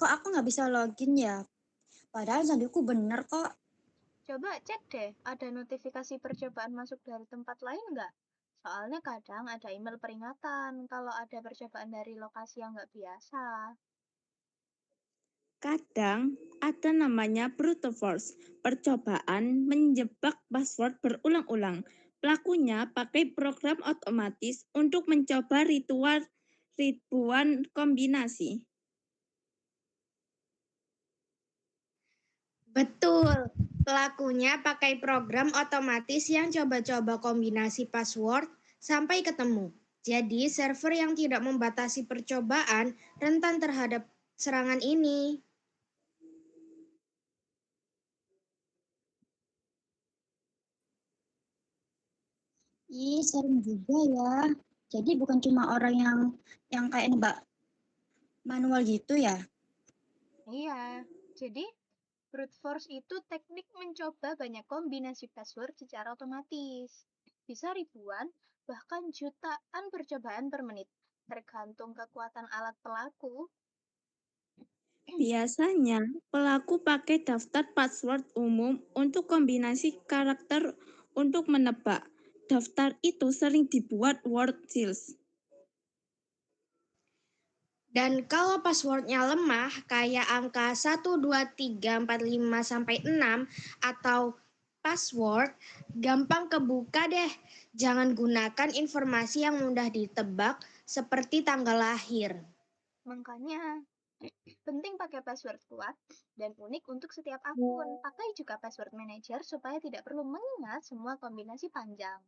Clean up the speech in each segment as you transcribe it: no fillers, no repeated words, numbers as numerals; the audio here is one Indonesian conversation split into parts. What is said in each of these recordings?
kok aku nggak bisa login ya? Padahal sandiku bener kok. Coba cek deh, ada notifikasi percobaan masuk dari tempat lain nggak? Soalnya kadang ada email peringatan kalau ada percobaan dari lokasi yang nggak biasa. Kadang ada namanya brute force, percobaan menjebak password berulang-ulang. Pelakunya pakai program otomatis untuk mencoba ribuan kombinasi. Betul, pelakunya pakai program otomatis yang coba-coba kombinasi password sampai ketemu. Jadi, server yang tidak membatasi percobaan rentan terhadap serangan ini. Ih, sering juga ya. Jadi bukan cuma orang yang kayak nebak manual gitu ya. Iya, jadi brute force itu teknik mencoba banyak kombinasi password secara otomatis. Bisa ribuan, bahkan jutaan percobaan per menit, tergantung kekuatan alat pelaku. Biasanya, pelaku pakai daftar password umum untuk kombinasi karakter untuk menebak. Daftar itu sering dibuat word seals. Dan kalau passwordnya lemah, kayak angka 12345 sampai 6 atau password, gampang kebuka deh. Jangan gunakan informasi yang mudah ditebak seperti tanggal lahir. Makanya, penting pakai password kuat dan unik untuk setiap akun. Pakai juga password manager supaya tidak perlu mengingat semua kombinasi panjang.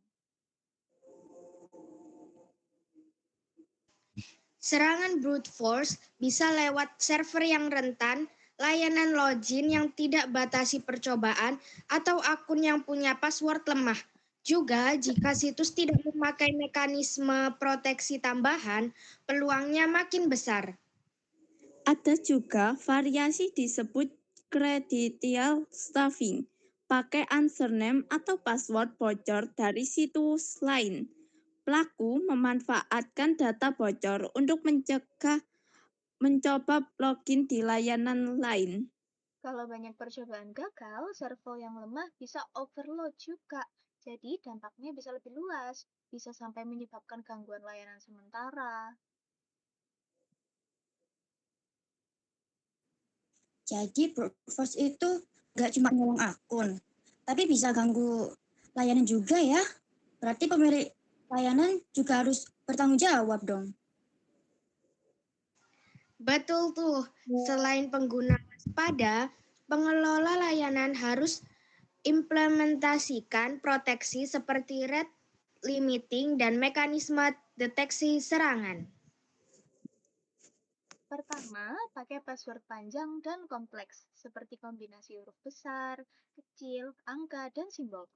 Serangan brute force bisa lewat server yang rentan, layanan login yang tidak batasi percobaan, atau akun yang punya password lemah. Juga, jika situs tidak memakai mekanisme proteksi tambahan, peluangnya makin besar. Ada juga variasi disebut credential stuffing, pakai username atau password bocor dari situs lain. Pelaku memanfaatkan data bocor untuk mencoba login di layanan lain. Kalau banyak percobaan gagal, server yang lemah bisa overload juga. Jadi dampaknya bisa lebih luas, bisa sampai menyebabkan gangguan layanan sementara. Jadi brute force itu nggak cuma nyolong akun, tapi bisa ganggu layanan juga ya. Berarti pemilik layanan juga harus bertanggung jawab dong. Betul tuh, selain pengguna waspada, pengelola layanan harus implementasikan proteksi seperti rate limiting dan mekanisme deteksi serangan. Pertama, pakai password panjang dan kompleks, seperti kombinasi huruf besar, kecil, angka, dan simbol.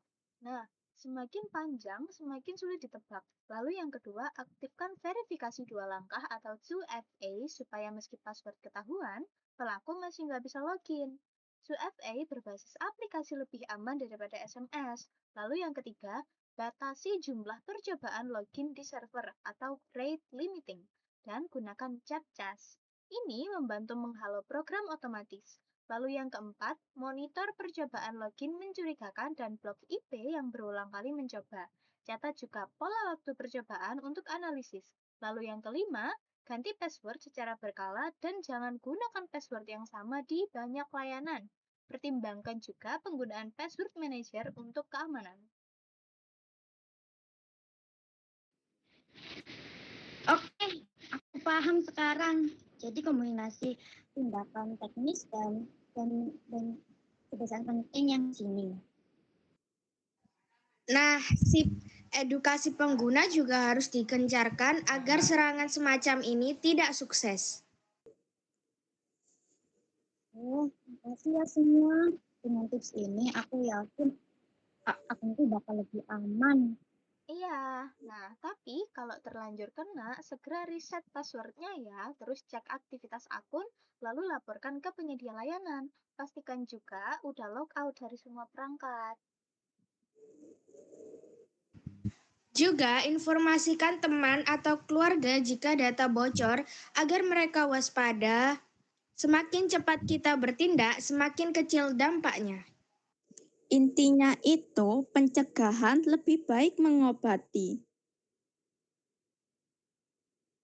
Nah, semakin panjang, semakin sulit ditebak. Lalu yang kedua, aktifkan verifikasi dua langkah atau 2FA supaya meski password ketahuan, pelaku masih nggak bisa login. 2FA berbasis aplikasi lebih aman daripada SMS. Lalu yang ketiga, batasi jumlah percobaan login di server atau rate limiting dan gunakan chat cas. Ini membantu menghalau program otomatis. Lalu yang keempat, monitor percobaan login mencurigakan dan blok IP yang berulang kali mencoba. Catat juga pola waktu percobaan untuk analisis. Lalu yang kelima, ganti password secara berkala dan jangan gunakan password yang sama di banyak layanan. Pertimbangkan juga penggunaan password manager untuk keamanan. Oke, aku paham sekarang. Jadi kombinasi tindakan teknis dan kebiasaan penting yang sini. Nah, sip, edukasi pengguna juga harus digencarkan agar serangan semacam ini tidak sukses. Makasih ya semua. Dengan tips ini aku yakin akunku bakal lebih aman. Iya, nah tapi kalau terlanjur kena, segera reset passwordnya ya, terus cek aktivitas akun, lalu laporkan ke penyedia layanan. Pastikan juga udah logout dari semua perangkat. Juga informasikan teman atau keluarga jika data bocor agar mereka waspada. Semakin cepat kita bertindak, semakin kecil dampaknya. Intinya itu pencegahan lebih baik mengobati.